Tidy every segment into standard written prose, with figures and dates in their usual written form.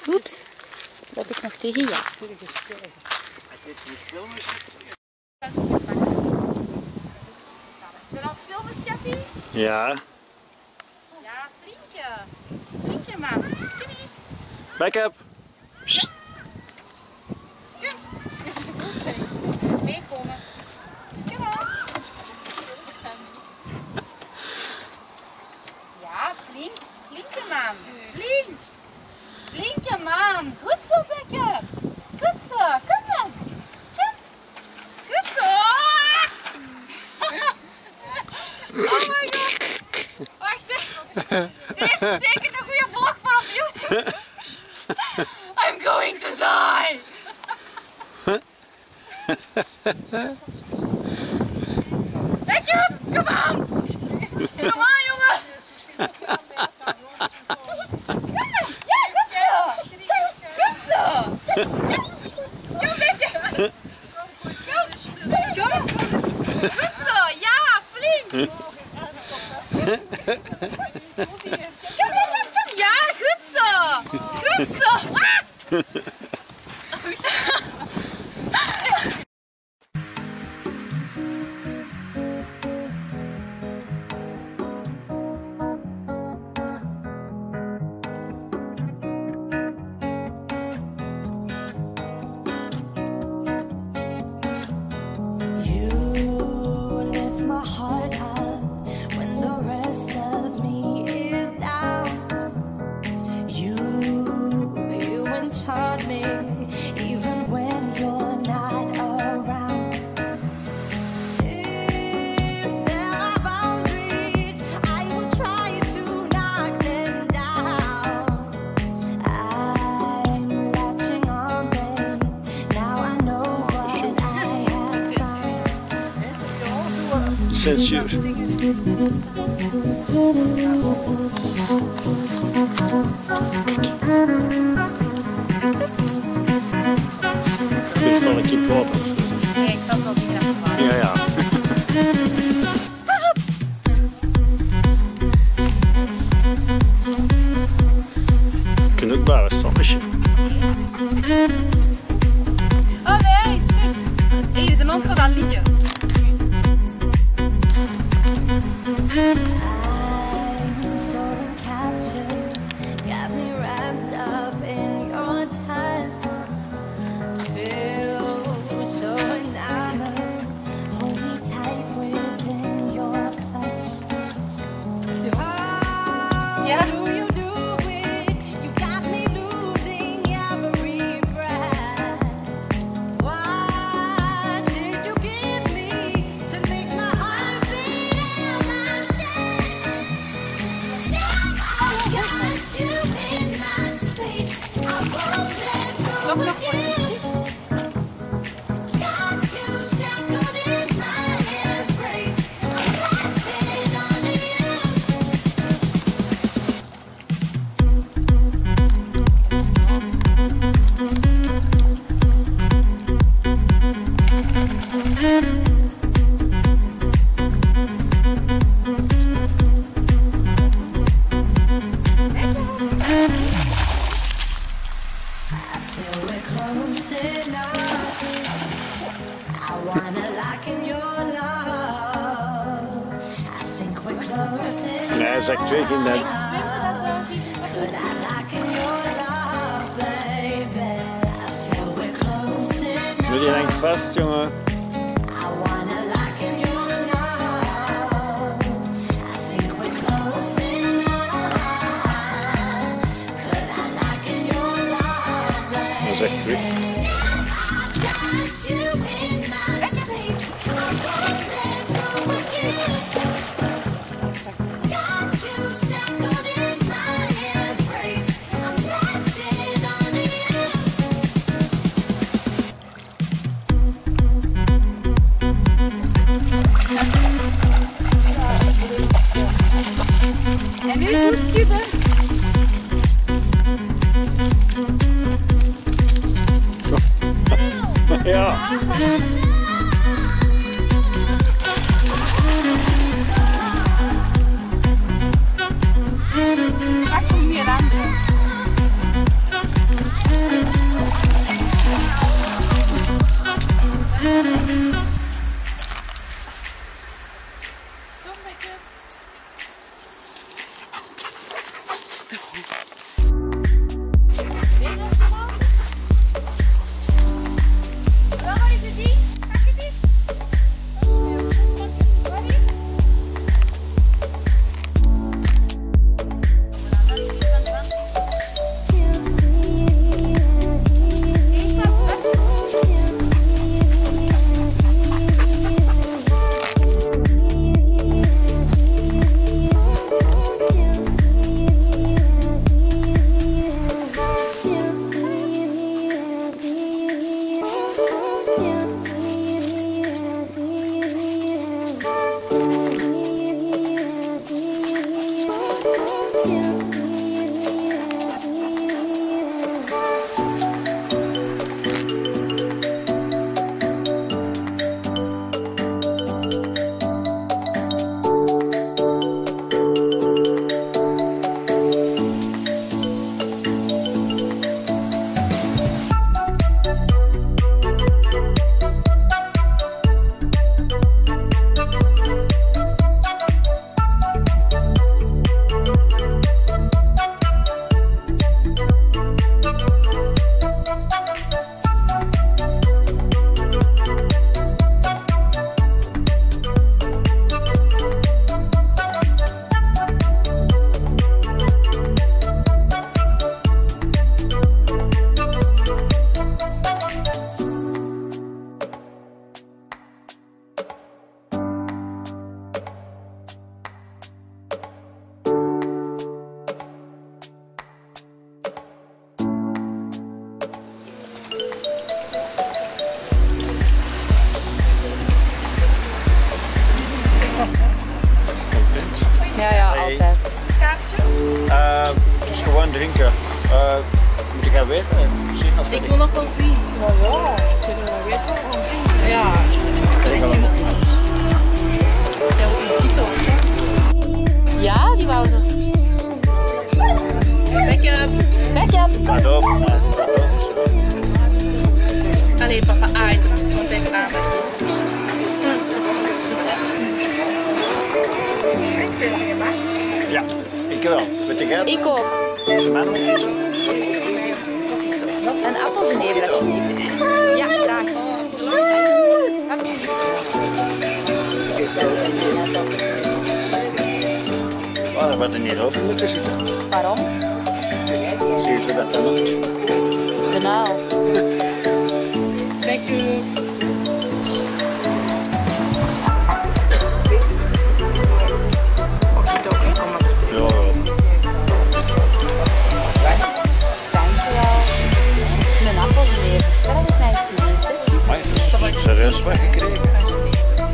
Oeps, loop ik nog tegen jou. Zijn al het filmen, Schappie? Ja. Ja, vriendje. Vriendje, man. Kom hier. Back up. Kom. Meekomen. Kom maar. Ja, flink. Flinke, man. Flink. Flinke, man. Goed zo, Bekke. Goed zo. Kom dan. Kom. Goed zo. Oh my god. Wacht even. Dit is zeker een goede vlog voor op YouTube. I'm going to die. Bekke, kom aan. Kom aan, jongen. Kom dan. Ja, goed zo. Goed zo. Kom, Bekke. Kom. Goed zo. Ja, flink. Kom. Ja, goed zo. Goed zo. Censuur. Dit val ik in het water. Nee, ik zal het wel zien als het waar. Ja, ja. Knukbare stommetje. Oh nee, zeg. Hé, de hond gaat aan liggen. Nee, hij zegt twee in dat. Nu die hangt vast, jongen. Dat is echt terug. En nu goed schudden. Ja. Pak hem hier aan. Ja, altijd. Kaartje? Het is gewoon drinken. Moet ik gaan weten? Zien of Ik wil nog wel zien. Maar ja, kunnen we weten? Ja. Ja, die wou ze. Backup. Backup. Laat op. Allee, papa, items, want even aan. Ja, ik wel. Weet je het? Ik ook. De man ook. Een appelgenever alsjeblieft. Ja, graag. Oh, dat wordt er niet over moeten zitten. Waarom? Zie je dat dan nog? De naal. Backup. Och, die dokers komen. Ja, Dankjewel. Een appelgenever. Dat heb ik mij eens gelezen. maar ik heb serieus weggekregen.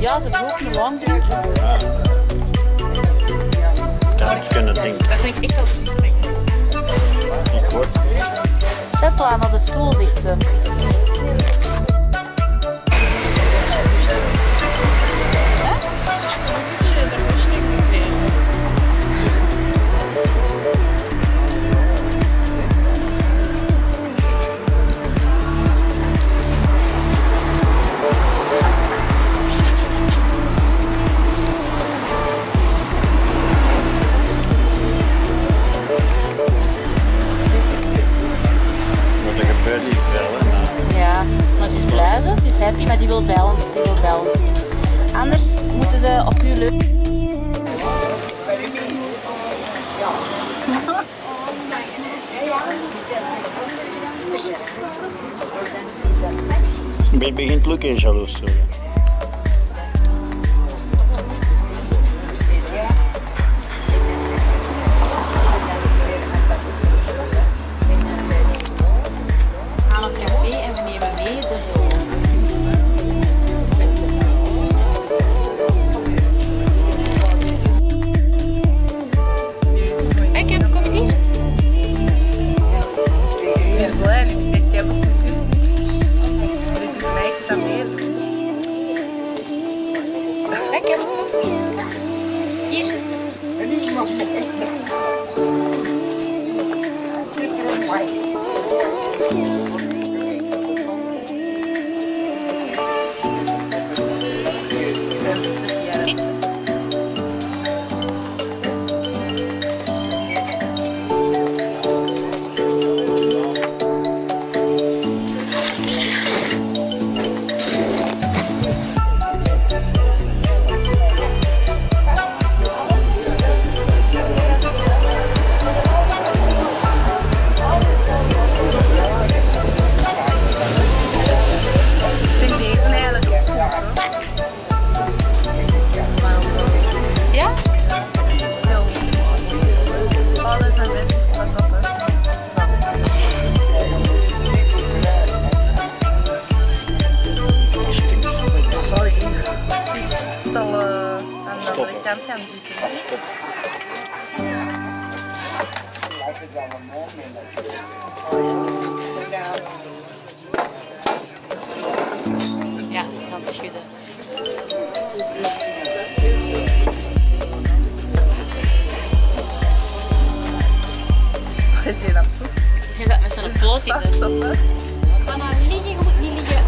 Ja, ze vroeg me longdrink. Ah. Ik had het kunnen denken. Dat vind ik echt wel ziek. Ik hoor. Peppa naar de stoel, zegt ze. Wat er gebeurt niet veel, hè. Ja, maar ze is blij zo, ze is happy, maar die wil bij ons, die wil bij ons. Anders moeten ze op uw leuk. Het begint Luc en jaloers te worden. We gaan op café en we nemen mee de zoon. Backup, kom eens hier. Ik ben blij, ik heb het gekust. Dit is mij gesameerd. Ja, ze is aan het schudden. Is je dat toe? Je zat met z'n poot in. Pas op, hè? Ga nou liggen, je moet niet liggen.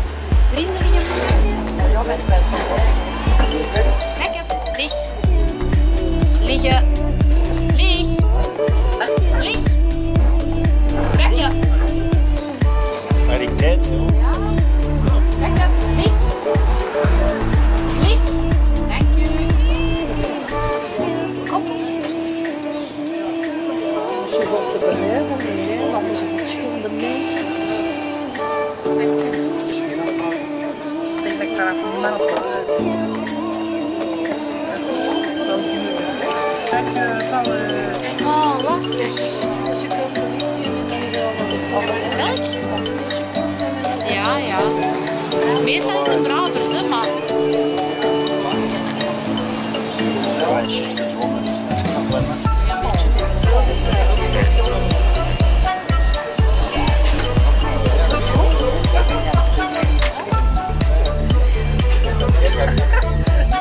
Vrienden liggen. Ja, best best. Lekker. Lig. Liggen. Lig. Lig. Lekker. Kwaliteit, joh. Ja. Lekker. Lig. Lig. Dank u. Kom. Als je wordt te beheersen, nee, dan moet je verschillende mensen. Ik denk dat ik vanaf niemand op uit. Dat is wel duur. Kijk, Oh, lastig. als je komt, dan Welk? Ja, ja. Meestal is het bravers, hè, maar... Ja, is echt gezwommen. Ja, een beetje.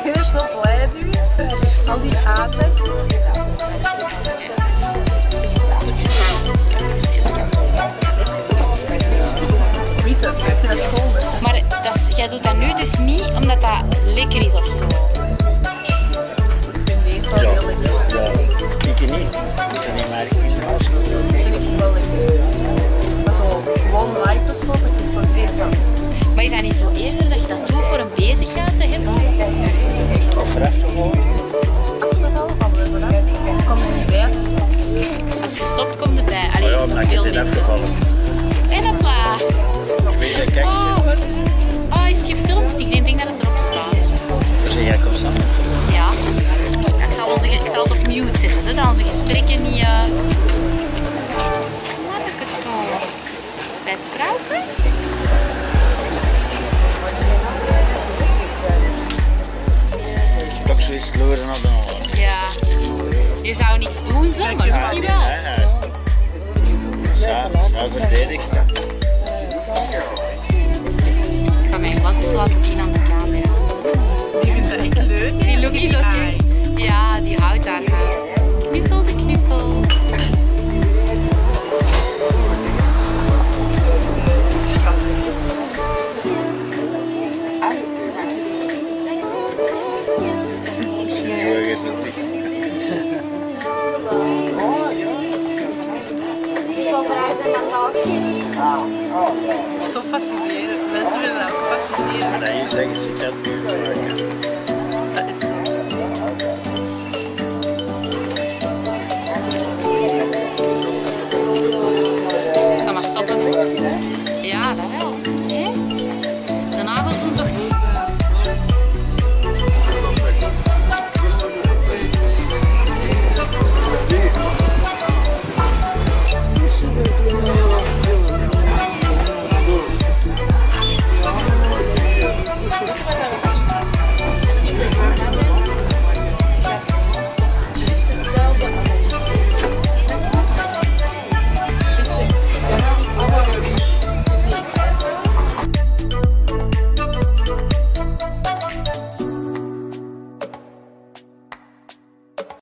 je is zo blij nu. Al die gaten. Weet het, ik vind het cool. Maar dat is, jij doet dat nu dus niet omdat dat lekker is of zo. Ik vind deze wel heel lekker. Ja, ik niet. Ik kan niet merken. Vind ik wel lekker. Maar zo gewoon light of zo, het is wel lekker. Maar is dat niet zo eerder dat je dat doet voor een bezigheid te hebben? Of recht gewoon. Kom je niet bij als je stopt. Als je stopt, kom erbij. Allee, Ja, toch maar ik veel heb het mensen. afgevallen. En hopla. Ik weet dat, kijk. Oh, is het gefilmd? Ik denk dat het erop staat. Dus jij komt samen. Ja. Ja, ik zal het op mute zetten, hè, dat onze gesprekken niet... Hoe heb ik het doen? Bij het vrouwke? Toch zoiets loeren op de oren. Ja. Je zou niks doen, zo, maar Ja, doe je nee, wel. nee. Zo verdedigt dat. Ik ga mijn glas eens laten zien aan de camera. Die vindt dat echt leuk. Die look is oké. Ja, die houdt daarvan. Knuffel de knuffel. Ja, is het niks. Zo fascinerend. Mensen willen dat ook fascinerend. Dat je zegt, ik had nu